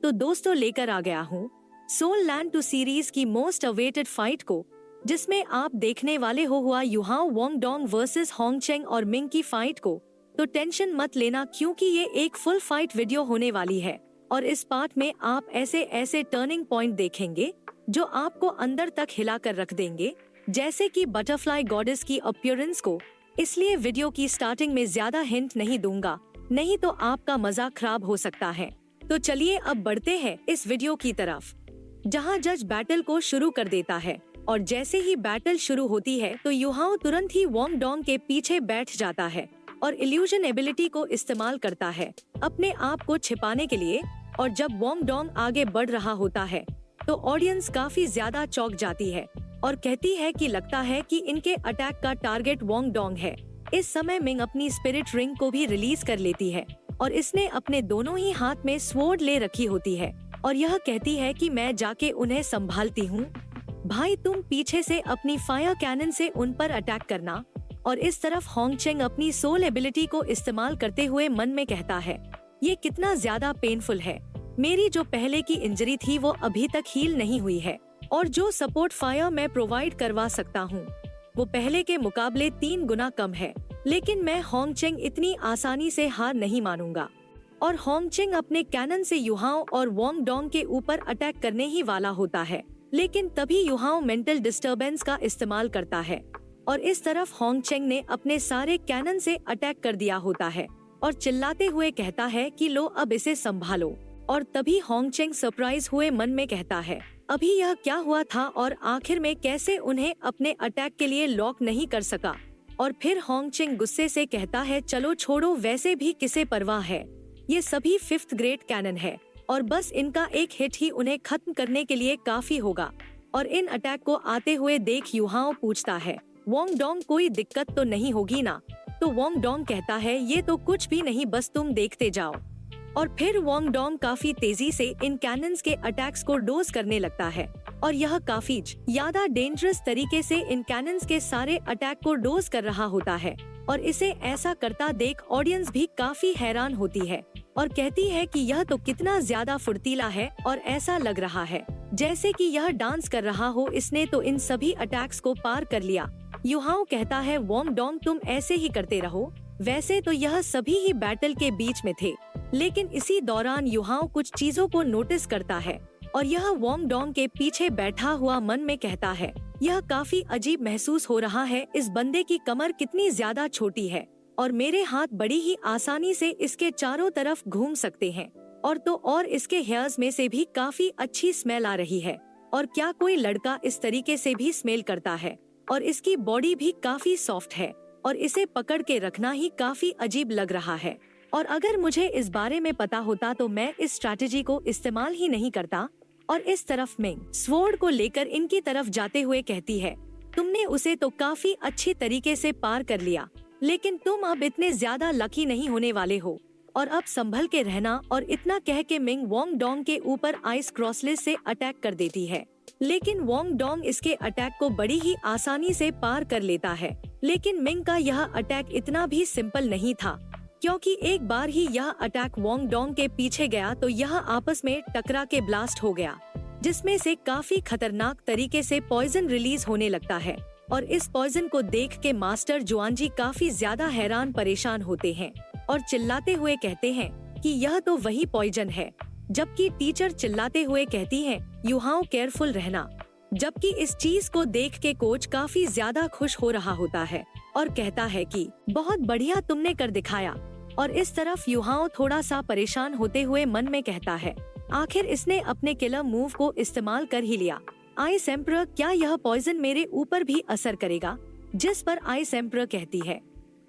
तो दोस्तों लेकर आ गया हूँ सोल लैंड 2 सीरीज की मोस्ट अवेटेड फाइट को, जिसमें आप देखने वाले हो हुआ युहाओ वांगडोंग वर्सेस होंगचेंग और मिंग की फाइट को। तो टेंशन मत लेना, क्योंकि ये एक फुल फाइट वीडियो होने वाली है और इस पार्ट में आप ऐसे ऐसे टर्निंग पॉइंट देखेंगे जो आपको अंदर तक हिला कर रख देंगे, जैसे कि बटरफ्लाई गॉडेस की अपीयरेंस को। इसलिए वीडियो की स्टार्टिंग में ज्यादा हिंट नहीं दूंगा, नहीं तो आपका मजा खराब हो सकता है। तो चलिए अब बढ़ते हैं इस वीडियो की तरफ, जहां जज बैटल को शुरू कर देता है। और जैसे ही बैटल शुरू होती है तो युहाओ तुरंत ही वांगडोंग के पीछे बैठ जाता है और इल्यूजन एबिलिटी को इस्तेमाल करता है अपने आप को छिपाने के लिए। और जब वांगडोंग आगे बढ़ रहा होता है तो ऑडियंस काफी ज्यादा चौंक जाती है और कहती है कि लगता है कि इनके अटैक का टारगेट वांगडोंग है। इस समय मिंग अपनी स्पिरिट रिंग को भी रिलीज कर लेती है और इसने अपने दोनों ही हाथ में स्वॉर्ड ले रखी होती है और यह कहती है कि मैं जाके उन्हें संभालती हूँ। भाई तुम पीछे से अपनी फायर कैनन से उन पर अटैक करना। और इस तरफ होंगचेंग अपनी सोल एबिलिटी को इस्तेमाल करते हुए मन में कहता है, ये कितना ज्यादा पेनफुल है। मेरी जो पहले की इंजरी थी वो अभी तक हील नहीं हुई है और जो सपोर्ट फायर मैं प्रोवाइड करवा सकता हूँ वो पहले के मुकाबले 3 गुना कम है। लेकिन मैं होंगचेंग इतनी आसानी से हार नहीं मानूंगा। और होंगचेंग अपने कैनन से युहाओ और वांगडोंग के ऊपर अटैक करने ही वाला होता है, लेकिन तभी युहाओ मेंटल डिस्टर्बेंस का इस्तेमाल करता है और इस तरफ होंगचेंग ने अपने सारे कैनन से अटैक कर दिया होता है और चिल्लाते हुए कहता है कि लो अब इसे संभालो। और तभी होंगचेंग सरप्राइज हुए मन में कहता है, अभी यह क्या हुआ था और आखिर में कैसे उन्हें अपने अटैक के लिए लॉक नहीं कर सका। और फिर होंगचेंग गुस्से से कहता है, चलो छोड़ो, वैसे भी किसे परवाह है, ये सभी 5th ग्रेड कैनन है और बस इनका एक हिट ही उन्हें खत्म करने के लिए काफी होगा। और इन अटैक को आते हुए देख युहाओ पूछता है, वांगडोंग कोई दिक्कत तो नहीं होगी ना? तो वांगडोंग कहता है, ये तो कुछ भी नहीं, बस तुम देखते जाओ। और फिर वांगडोंग काफी तेजी से इन कैनन्स के अटैक्स को डोज करने लगता है और यह काफी ज्यादा डेंजरस तरीके से इन कैनन्स के सारे अटैक को डोज कर रहा होता है। और इसे ऐसा करता देख ऑडियंस भी काफी हैरान होती है और कहती है कि यह तो कितना ज्यादा फुर्तीला है और ऐसा लग रहा है जैसे कि यह डांस कर रहा हो। इसने तो इन सभी अटैक्स को पार कर लिया। युहाओ कहता है, वांगडोंग तुम ऐसे ही करते रहो। वैसे तो यह सभी ही बैटल के बीच में थे, लेकिन इसी दौरान युहाओ कुछ चीजों को नोटिस करता है और यह वांगडोंग के पीछे बैठा हुआ मन में कहता है, यह काफी अजीब महसूस हो रहा है। इस बंदे की कमर कितनी ज्यादा छोटी है और मेरे हाथ बड़ी ही आसानी से इसके चारों तरफ घूम सकते हैं। और तो और इसके हेयर्स में से भी काफी अच्छी स्मेल आ रही है। और क्या कोई लड़का इस तरीके से भी स्मेल करता है? और इसकी बॉडी भी काफी सॉफ्ट है और इसे पकड़ के रखना ही काफी अजीब लग रहा है। और अगर मुझे इस बारे में पता होता तो मैं इस स्ट्रैटेजी को इस्तेमाल ही नहीं करता। और इस तरफ मिंग स्वॉर्ड को लेकर इनकी तरफ जाते हुए कहती है, तुमने उसे तो काफी अच्छी तरीके से पार कर लिया, लेकिन तुम अब इतने ज्यादा लकी नहीं होने वाले हो और अब संभल के रहना। और इतना कह के मिंग वांगडोंग के ऊपर आइस क्रॉसलेस से अटैक कर देती है, लेकिन वांगडोंग इसके अटैक को बड़ी ही आसानी से पार कर लेता है। लेकिन मिंग का यह अटैक इतना भी सिंपल नहीं था, क्योंकि एक बार ही यह अटैक वांगडोंग के पीछे गया तो यह आपस में टकरा के ब्लास्ट हो गया, जिसमें से काफी खतरनाक तरीके से पॉइजन रिलीज होने लगता है। और इस पॉइजन को देख के मास्टर जुआनजी काफी ज्यादा हैरान परेशान होते हैं और चिल्लाते हुए कहते हैं कि यह तो वही पॉइजन है। जबकि टीचर चिल्लाते हुए कहती है, युहाओ केयरफुल रहना। जबकि इस चीज को देख के कोच काफी ज्यादा खुश हो रहा होता है और कहता है कि बहुत बढ़िया तुमने कर दिखाया। और इस तरफ युहाओ थोड़ा सा परेशान होते हुए मन में कहता है, आखिर इसने अपने किलर मूव को इस्तेमाल कर ही लिया। आइस एम्परर, क्या यह पॉइजन मेरे ऊपर भी असर करेगा? जिस पर आइस एम्परर कहती है,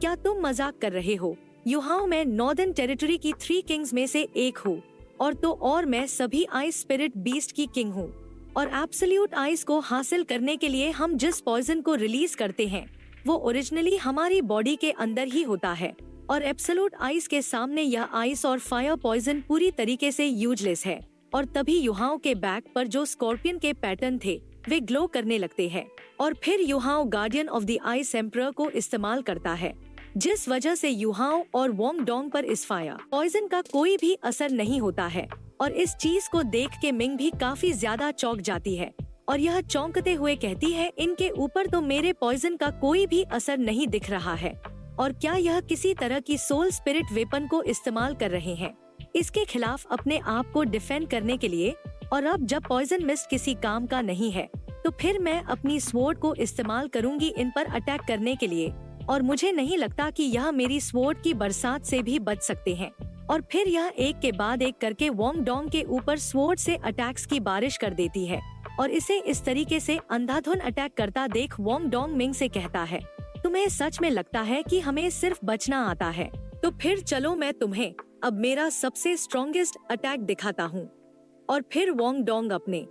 क्या तुम मजाक कर रहे हो? युहाओ, मैं नॉर्दर्न टेरिटरी की 3 किंग्स में से एक हूँ और तो और मैं सभी आइस स्पिरिट बीस्ट की किंग हूँ। और एब्सोल्यूट आइस को हासिल करने के लिए हम जिस पॉइजन को रिलीज करते हैं वो ओरिजिनली हमारी बॉडी के अंदर ही होता है। और एब्सोल्यूट आइस के सामने यह आइस और फायर पॉइजन पूरी तरीके से यूजलेस है। और तभी युहाओ के बैक पर जो स्कॉर्पियन के पैटर्न थे वे ग्लो करने लगते हैं। और फिर Yuhao guardian of the ice emperor को इस्तेमाल करता है, जिस वजह से युहाओ और वांगडोंग पर इस फायर पॉइजन का कोई भी असर नहीं होता है। और इस चीज को देख के मिंग भी काफी ज्यादा चौंक जाती है और यह चौंकते हुए कहती है, इनके ऊपर तो मेरे पॉइजन का कोई भी असर नहीं दिख रहा है और क्या यह किसी तरह की सोल स्पिरिट वेपन को इस्तेमाल कर रहे हैं इसके खिलाफ अपने आप को डिफेंड करने के लिए। और अब जब पॉइजन मिस्ट किसी काम का नहीं है तो फिर मैं अपनी स्वॉर्ड को इस्तेमाल करूंगी इन पर अटैक करने के लिए और मुझे नहीं लगता कि यह मेरी स्वॉर्ड की बरसात से भी बच सकते हैं। और फिर यह एक के बाद एक करके वोंग डोंग के ऊपर स्वॉर्ड से अटैक्स की बारिश कर देती है और इसे इस तरीके से अंधाधुंध अटैक करता देख वोंग डोंग मिंग से कहता है, तुम्हें सच में लगता है कि हमें सिर्फ बचना आता है? तो फिर चलो मैं तुम्हें अब मेरा सबसे स्ट्रॉन्गेस्ट अटैक दिखाता हूँ। और फिर वोंग डोंग अपने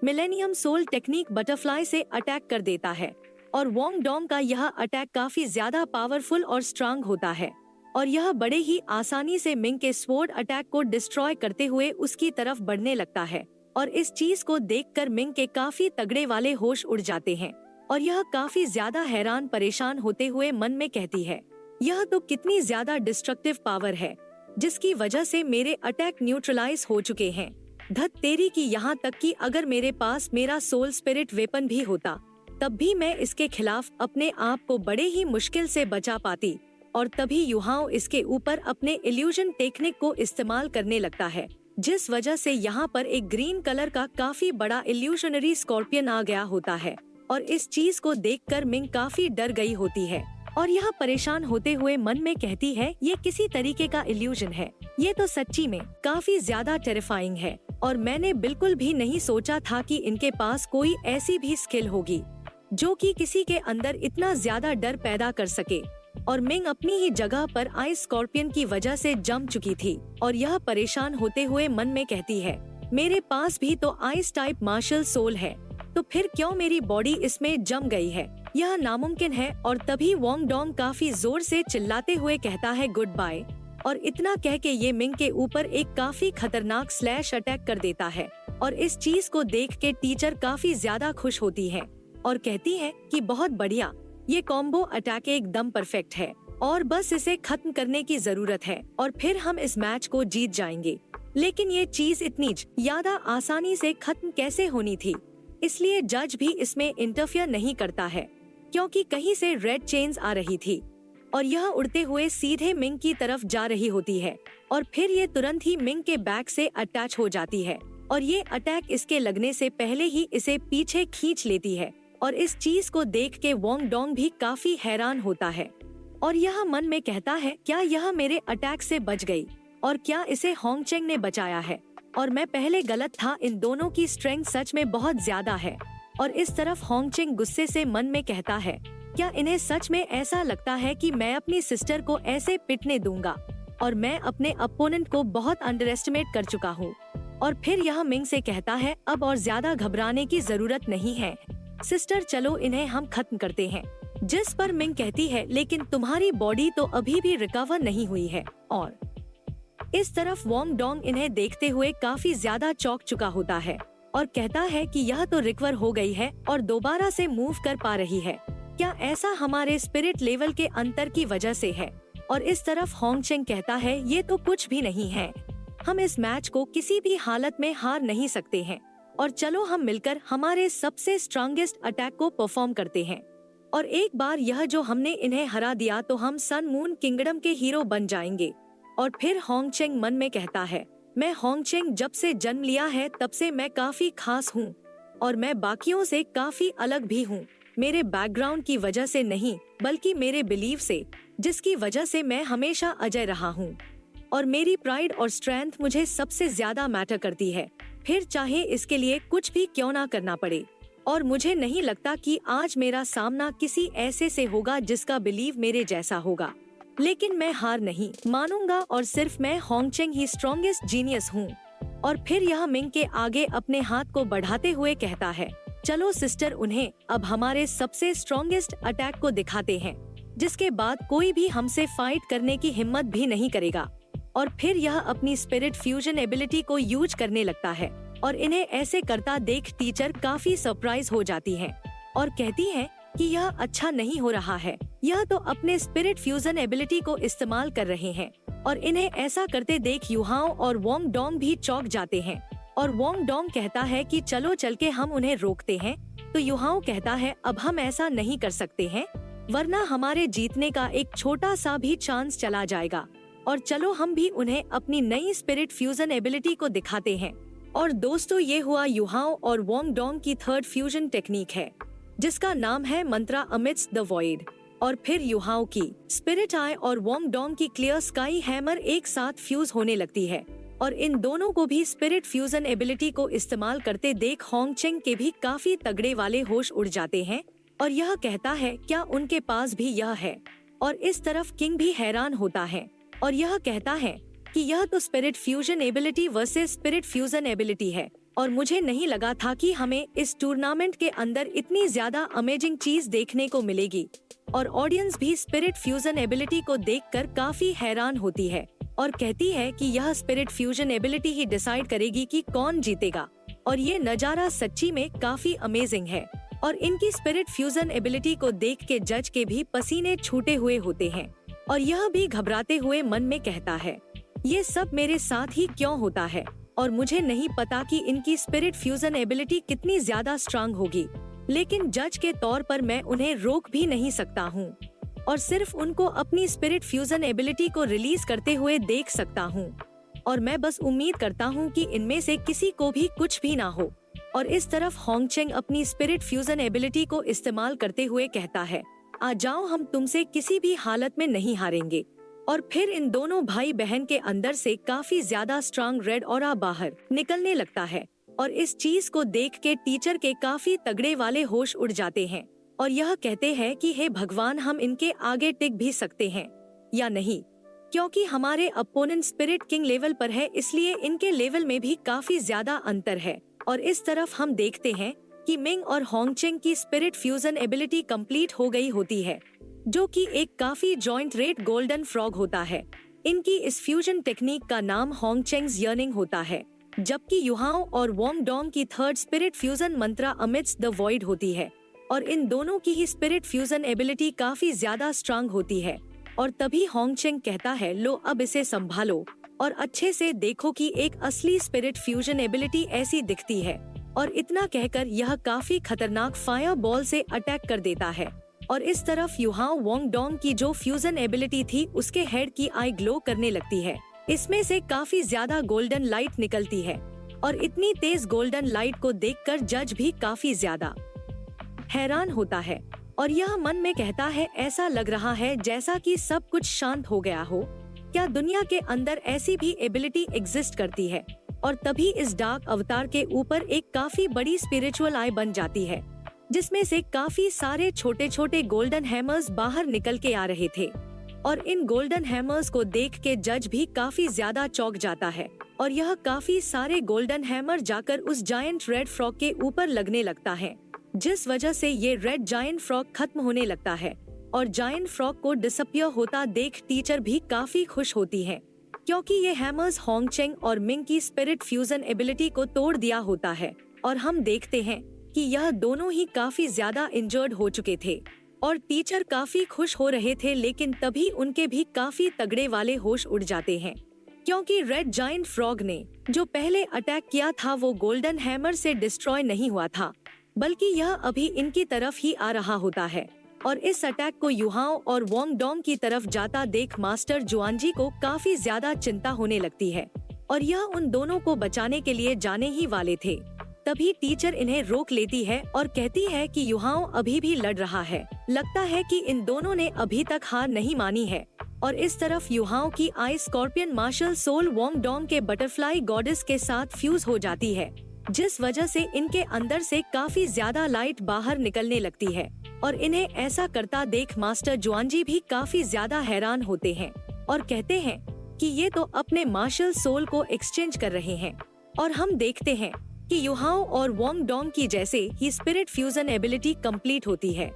मिलेनियम सोल टेक्निक बटरफ्लाई से अटैक कर देता है और वोंग डोंग का यह अटैक काफी ज्यादा पावरफुल और स्ट्रांग होता है और यह बड़े ही आसानी से मिंग के स्वॉर्ड अटैक को डिस्ट्रॉय करते हुए उसकी तरफ बढ़ने लगता है। और इस चीज को देखकर मिंग के काफी तगड़े वाले होश उड़ जाते हैं और यह काफी ज्यादा हैरान परेशान होते हुए मन में कहती है, यह तो कितनी ज्यादा डिस्ट्रक्टिव पावर है जिसकी वजह से मेरे अटैक न्यूट्रलाइज हो चुके हैं। धत तेरी की, यहाँ तक कि अगर मेरे पास मेरा सोल स्पिरिट वेपन भी होता तब भी मैं इसके खिलाफ अपने आप को बड़े ही मुश्किल से बचा पाती। और तभी युहाओ इसके ऊपर अपने इल्यूजन टेक्निक को इस्तेमाल करने लगता है जिस वजह से यहाँ पर एक ग्रीन कलर का काफी बड़ा इल्यूशनरी स्कॉर्पियन आ गया होता है। और इस चीज को देखकर मिंग काफी डर गई होती है और यह परेशान होते हुए मन में कहती है, ये किसी तरीके का इल्यूजन है, ये तो सच्ची में काफी ज्यादा टेरिफाइंग है और मैंने बिल्कुल भी नहीं सोचा था कि इनके पास कोई ऐसी भी स्किल होगी जो कि किसी के अंदर इतना ज्यादा डर पैदा कर सके। और मिंग अपनी ही जगह पर आइस स्कॉर्पियन की वजह से जम चुकी थी और यह परेशान होते हुए मन में कहती है, मेरे पास भी तो आइस टाइप मार्शल सोल है, तो फिर क्यों मेरी बॉडी इसमें जम गई है, यह नामुमकिन है। और तभी वोंग डोंग काफी जोर से चिल्लाते हुए कहता है, गुड बाय। और इतना कह के ये मिंग के ऊपर एक काफी खतरनाक स्लैश अटैक कर देता है और इस चीज को देख के टीचर काफी ज्यादा खुश होती है और कहती है कि बहुत बढ़िया, ये कॉम्बो अटैक एकदम परफेक्ट है और बस इसे खत्म करने की जरूरत है और फिर हम इस मैच को जीत जाएंगे। लेकिन ये चीज इतनी ज्यादा आसानी से खत्म कैसे होनी थी, इसलिए जज भी इसमें इंटरफियर नहीं करता है क्योंकि कहीं से रेड चेन्स आ रही थी और यह उड़ते हुए सीधे मिंग की तरफ जा रही होती है और फिर ये तुरंत ही मिंग के बैक से अटैच हो जाती है और ये अटैक इसके लगने से पहले ही इसे पीछे खींच लेती है। और इस चीज को देख के वोंग डोंग भी काफी हैरान होता है और यह मन में कहता है, क्या यह मेरे अटैक से बच गई और क्या इसे होंगचेंग ने बचाया है और मैं पहले गलत था, इन दोनों की स्ट्रेंथ सच में बहुत ज्यादा है। और इस तरफ होंगचेंग गुस्से से मन में कहता है, क्या इन्हें सच में ऐसा लगता है कि मैं अपनी सिस्टर को ऐसे पिटने दूंगा और मैं अपने अपोनेंट को बहुत अंडर एस्टिमेट कर चुका हूँ। और फिर यह मिंग से कहता है, अब और ज्यादा घबराने की जरूरत नहीं है सिस्टर, चलो इन्हें हम खत्म करते हैं। जिस पर मिंग कहती है, लेकिन तुम्हारी बॉडी तो अभी भी रिकवर नहीं हुई है। और इस तरफ वोंग डोंग इन्हें देखते हुए काफी ज्यादा चौंक चुका होता है और कहता है कि यह तो रिकवर हो गई है और दोबारा से मूव कर पा रही है, क्या ऐसा हमारे स्पिरिट लेवल के अंतर की वजह से है। और इस तरफ होंगचेंग कहता है, ये तो कुछ भी नहीं है, हम इस मैच को किसी भी हालत में हार नहीं सकते हैं और चलो हम मिलकर हमारे सबसे स्ट्रॉन्गेस्ट अटैक को परफॉर्म करते हैं और एक बार यह जो हमने इन्हें हरा दिया तो हम सन मून किंगडम के हीरो बन जाएंगे। और फिर होंगचेंग मन में कहता है, मैं होंगचेंग जब से जन्म लिया है तब से मैं काफी खास हूँ और मैं बाकियों से काफी अलग भी हूँ, मेरे बैकग्राउंड की वजह से नहीं बल्कि मेरे बिलीव से, जिसकी वजह से मैं हमेशा अजय रहा हूँ और मेरी प्राइड और स्ट्रेंथ मुझे सबसे ज्यादा मैटर करती है, फिर चाहे इसके लिए कुछ भी क्यों ना करना पड़े। और मुझे नहीं लगता कि आज मेरा सामना किसी ऐसे से होगा जिसका बिलीव मेरे जैसा होगा, लेकिन मैं हार नहीं मानूंगा और सिर्फ मैं होंगचेंग ही स्ट्रॉन्गेस्ट जीनियस हूँ। और फिर यह मिंग के आगे अपने हाथ को बढ़ाते हुए कहता है, चलो सिस्टर, उन्हें अब हमारे सबसे स्ट्रॉन्गेस्ट अटैक को दिखाते हैं, जिसके बाद कोई भी हमसे फाइट करने की हिम्मत भी नहीं करेगा। और फिर यह अपनी स्पिरिट फ्यूजन एबिलिटी को यूज करने लगता है और इन्हें ऐसे करता देख टीचर काफी सरप्राइज हो जाती है और कहती है कि यह अच्छा नहीं हो रहा है, यह तो अपने स्पिरिट फ्यूजन एबिलिटी को इस्तेमाल कर रहे हैं और इन्हें ऐसा करते देख युहाओ और वोंग डोंग भी चौंक जाते हैं और वोंग डोंग कहता है कि चलो चल के हम उन्हें रोकते हैं। तो युहाओ कहता है अब हम ऐसा नहीं कर सकते हैं, वरना हमारे जीतने का एक छोटा सा भी चांस चला जाएगा, और चलो हम भी उन्हें अपनी नई स्पिरिट फ्यूजन एबिलिटी को दिखाते हैं। और दोस्तों, ये हुआ युहाओ और वोंग डोंग की थर्ड फ्यूजन टेक्निक है, जिसका नाम है मंत्रा अमिड्स द वॉइड। और फिर युहाओ की स्पिरिट आई और वोंग डोंग की क्लियर स्काई हैमर एक साथ फ्यूज होने लगती है, और इन दोनों को भी स्पिरिट फ्यूजन एबिलिटी को इस्तेमाल करते देख होंगचेंग के भी काफी तगड़े वाले होश उड़ जाते हैं और यह कहता है क्या उनके पास भी यह है। और इस तरफ किंग भी हैरान होता है और यह कहता है कि यह तो spirit fusion ability versus spirit fusion ability है, और मुझे नहीं लगा था कि हमें इस टूर्नामेंट के अंदर इतनी ज्यादा अमेजिंग चीज देखने को मिलेगी। और ऑडियंस भी स्पिरिट फ्यूजन एबिलिटी को देखकर काफी हैरान होती है और कहती है कि यह स्पिरिट फ्यूजन एबिलिटी ही डिसाइड करेगी कि कौन जीतेगा। और ये नजारा सच्ची में काफी अमेजिंग है, और इनकी स्पिरिट फ्यूजन एबिलिटी को देख के जज के भी पसीने छूटे हुए होते हैं, और यह भी घबराते हुए मन में कहता है ये सब मेरे साथ ही क्यों होता है, और मुझे नहीं पता कि इनकी स्पिरिट फ्यूजन एबिलिटी कितनी ज्यादा स्ट्रांग होगी, लेकिन जज के तौर पर मैं उन्हें रोक भी नहीं सकता हूँ और सिर्फ उनको अपनी स्पिरिट फ्यूजन एबिलिटी को रिलीज करते हुए देख सकता हूँ, और मैं बस उम्मीद करता हूँ कि इनमें से किसी को भी कुछ भी ना हो। और इस तरफ होंगचेंग अपनी स्पिरिट फ्यूजन एबिलिटी को इस्तेमाल करते हुए कहता है आ जाओ, हम तुमसे किसी भी हालत में नहीं हारेंगे। और फिर इन दोनों भाई बहन के अंदर से काफी ज्यादा स्ट्रांग रेड ऑरा बाहर निकलने लगता है, और इस चीज को देख के टीचर के काफी तगड़े वाले होश उड़ जाते हैं और यह कहते हैं कि हे भगवान, हम इनके आगे टिक भी सकते हैं या नहीं, क्योंकि हमारे अपोनेंट स्पिरिट किंग लेवल पर है, इसलिए इनके लेवल में भी काफी ज्यादा अंतर है। और इस तरफ हम देखते हैं कि मिंग और होंगचेंग की स्पिरिट फ्यूजन एबिलिटी कंप्लीट हो गई होती है, जो कि एक काफी जॉइंट रेड गोल्डन फ्रॉग होता है। इनकी इस फ्यूजन टेक्निक का नाम होंगचेंग्स यर्निंग होता है, जबकि युहाओ और वोंग डोंग की third spirit fusion Mantra amidst the void होती है, और इन दोनों की ही स्पिरिट फ्यूजन एबिलिटी काफी ज्यादा स्ट्रांग होती है। और तभी होंगचेंग कहता है लो अब इसे संभालो और अच्छे से देखो कि एक असली स्पिरिट फ्यूजन एबिलिटी ऐसी दिखती है। और इतना कहकर यह काफी खतरनाक फायर बॉल से अटैक कर देता है। और इस तरफ युहाओ वोंग डोंग की जो फ्यूजन एबिलिटी थी उसके हेड की आई ग्लो करने लगती है, इसमें से काफी ज्यादा गोल्डन लाइट निकलती है, और इतनी तेज गोल्डन लाइट को देखकर जज भी काफी ज्यादा हैरान होता है और यह मन में कहता है ऐसा लग रहा है जैसा कि सब कुछ शांत हो गया हो, क्या दुनिया के अंदर ऐसी भी एबिलिटी एग्जिस्ट करती है। और तभी इस डार्क अवतार के ऊपर एक काफी बड़ी स्पिरिचुअल आई बन जाती है, जिसमें से काफी सारे छोटे छोटे गोल्डन हैमर्स बाहर निकल के आ रहे थे, और इन गोल्डन हैमर्स को देख के जज भी काफी ज्यादा चौंक जाता है, और यह काफी सारे गोल्डन हैमर जाकर उस जायंट रेड फ्रॉग के ऊपर लगने लगता है, जिस वजह से ये रेड जायंट फ्रॉग खत्म होने लगता है। और जायंट फ्रॉग को डिसअपियर होता देख टीचर भी काफी खुश होती है, क्योंकि ये हैमर्स होंगचेंग और मिंग की स्पिरिट फ्यूजन एबिलिटी को तोड़ दिया होता है। और हम देखते हैं कि यह दोनों ही काफी ज्यादा इंजर्ड हो चुके थे और टीचर काफी खुश हो रहे थे, लेकिन तभी उनके भी काफी तगड़े वाले होश उड़ जाते हैं, क्योंकि रेड जायंट फ्रॉग ने जो पहले अटैक किया था वो गोल्डन हैमर से डिस्ट्रॉय नहीं हुआ था, बल्कि यह अभी इनकी तरफ ही आ रहा होता है। और इस अटैक को युहाओ और वोंग डोंग की तरफ जाता देख मास्टर जुआनजी को काफी ज्यादा चिंता होने लगती है, और यह उन दोनों को बचाने के लिए जाने ही वाले थे। तभी टीचर इन्हें रोक लेती है और कहती है कि युहाओ अभी भी लड़ रहा है, लगता है कि इन दोनों ने अभी तक हार नहीं मानी है। और इस तरफ युहाओ की आई scorpion martial soul Wang Dong के बटरफ्लाई गॉडेस के साथ फ्यूज हो जाती है, जिस वजह से इनके अंदर से काफी ज्यादा लाइट बाहर निकलने लगती है। और इन्हें ऐसा करता देख मास्टर जुआनजी भी काफी ज्यादा हैरान होते हैं और कहते हैं कि ये तो अपने मार्शल सोल को एक्सचेंज कर रहे हैं। और हम देखते हैं कि युहाओ और वोंग डोंग की जैसे ही स्पिरिट फ्यूजन एबिलिटी कंप्लीट होती है,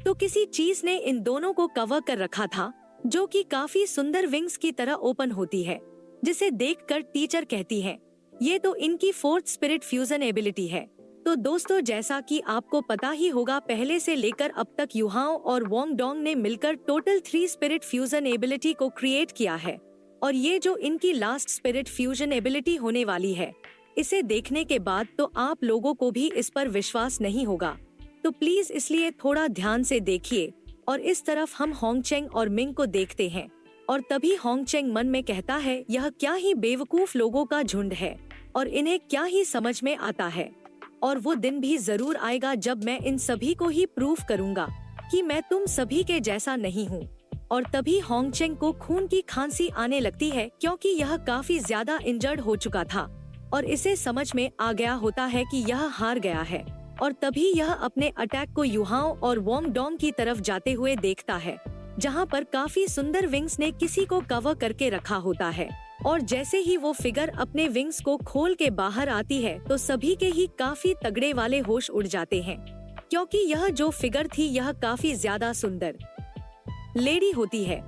तो किसी चीज ने इन दोनों को कवर कर रखा था, जो कि काफी सुंदर विंग्स की तरह ओपन होती है, जिसे देखकर टीचर कहती है ये तो इनकी फोर्थ स्पिरिट फ्यूजन एबिलिटी है। तो दोस्तों, जैसा कि आपको पता ही होगा, पहले से लेकर अब तक युहाओ और वोंग डोंग ने मिलकर टोटल 3 स्पिरिट फ्यूजन एबिलिटी को क्रिएट किया है, और ये जो इनकी लास्ट स्पिरिट फ्यूजन एबिलिटी होने वाली है, इसे देखने के बाद तो आप लोगों को भी इस पर विश्वास नहीं होगा। तो प्लीज इसलिए थोड़ा ध्यान से देखिए। और इस तरफ हम होंगचेंग और मिंग को देखते हैं और तभी होंगचेंग मन में कहता है, यह क्या ही बेवकूफ लोगों का झुंड है और इन्हें क्या ही समझ में आता है। और वो दिन भी जरूर आएगा जब मैं इन सभी को ही प्रूफ करूंगा कि मैं तुम सभी के जैसा नहीं हूँ। और तभी होंगचेंग को खून की खांसी आने लगती है क्योंकि यह काफी ज्यादा इंजर्ड हो चुका था और इसे समझ में आ गया होता है कि यह हार गया है। और तभी यह अपने अटैक को युहाओ और वोंग डोंग की तरफ जाते हुए देखता है, जहाँ पर काफी सुंदर विंग्स ने किसी को कवर करके रखा होता है। और जैसे ही वो फिगर अपने विंग्स को खोल के बाहर आती है तो सभी के ही काफी तगड़े वाले होश उड़ जाते हैं, क्योंकि यह जो फिगर थी यह काफी ज्यादा सुंदर लेडी होती है,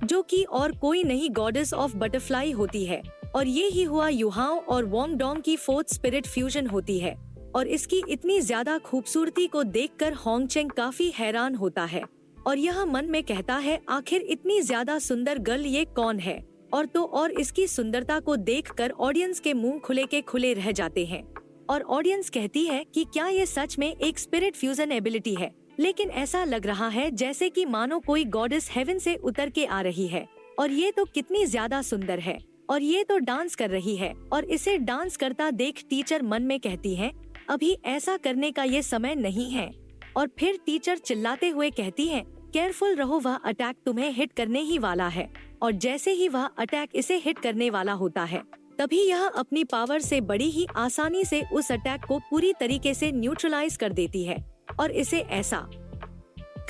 जो कि और कोई नहीं गॉडेस ऑफ बटरफ्लाई होती है। और ये ही हुआ युहाओ और वोंग डोंग की फोर्थ स्पिरिट फ्यूजन होती है। और इसकी इतनी ज्यादा खूबसूरती को देखकर होंगचेंग काफी हैरान होता है और यह मन में कहता है, आखिर इतनी ज्यादा सुंदर गर्ल ये कौन है। और तो और इसकी सुंदरता को देखकर ऑडियंस के मुंह खुले के खुले रह जाते हैं। और ऑडियंस कहती है कि क्या ये सच में एक स्पिरिट फ्यूजन एबिलिटी है, लेकिन ऐसा लग रहा है जैसे कि मानो कोई गॉडेस हेवन से उतर के आ रही है। और ये तो कितनी ज्यादा सुंदर है और ये तो डांस कर रही है। और इसे डांस करता देख टीचर मन में कहती है, अभी ऐसा करने का ये समय नहीं है। और फिर टीचर चिल्लाते हुए कहती है, केयरफुल रहो, वह अटैक तुम्हें हिट करने ही वाला है। और जैसे ही वह अटैक इसे हिट करने वाला होता है, तभी यह अपनी पावर से बड़ी ही आसानी से उस अटैक को पूरी तरीके से न्यूट्रलाइज कर देती है। और इसे ऐसा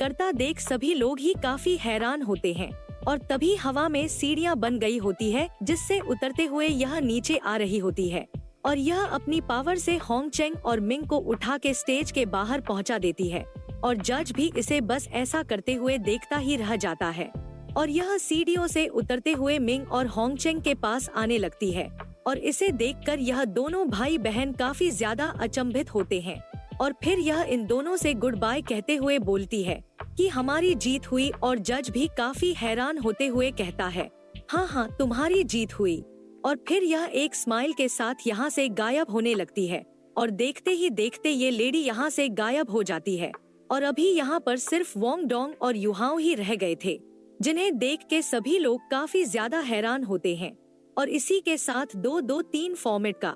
करता देख सभी लोग ही काफी हैरान होते हैं। और तभी हवा में सीढ़ियां बन गई होती है, जिससे उतरते हुए यह नीचे आ रही होती है। और यह अपनी पावर से होंगचेंग और मिंग को उठा के स्टेज के बाहर पहुंचा देती है। और जज भी इसे बस ऐसा करते हुए देखता ही रह जाता है। और यह सीढ़ियों से उतरते हुए मिंग और होंगचेंग के पास आने लगती है। और इसे देखकर यह दोनों भाई बहन काफी ज्यादा अचंभित होते हैं। और फिर यह इन दोनों से गुड बाय कहते हुए बोलती है कि हमारी जीत हुई। और जज भी काफी हैरान होते हुए कहता है, हाँ हाँ, तुम्हारी जीत हुई। और फिर यह एक स्माइल के साथ यहाँ से गायब होने लगती है। और देखते ही देखते ये लेडी यहाँ से गायब हो जाती है। और अभी यहाँ पर सिर्फ वोंग डोंग और युहाओ ही रह गए थे, जिन्हें देख के सभी लोग काफी ज्यादा हैरान होते हैं। और इसी के साथ 2-2-3 फॉर्मेट का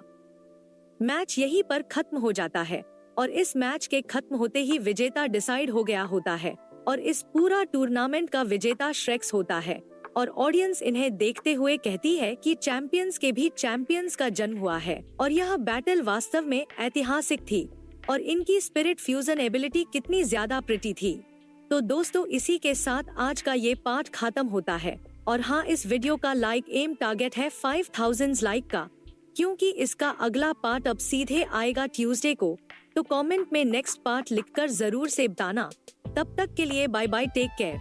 मैच यहीं पर खत्म हो जाता है। और इस मैच के खत्म होते ही विजेता डिसाइड हो गया होता है। और इस पूरा टूर्नामेंट का विजेता श्रेक्स होता है। और ऑडियंस इन्हें देखते हुए कहती है कि चैंपियंस के भी चैंपियंस का जन्म हुआ है। और यह बैटल वास्तव में ऐतिहासिक थी। और इनकी स्पिरिट फ्यूजन एबिलिटी कितनी ज्यादा प्रिटी थी। तो दोस्तों, इसी के साथ आज का ये पार्ट खत्म होता है। और हाँ, इस वीडियो का लाइक एम टारगेट है 5000 लाइक का, क्योंकि इसका अगला पार्ट अब सीधे आएगा ट्यूसडे को। तो कमेंट में नेक्स्ट पार्ट लिखकर जरूर से बताना। तब तक के लिए बाय बाय, टेक केयर।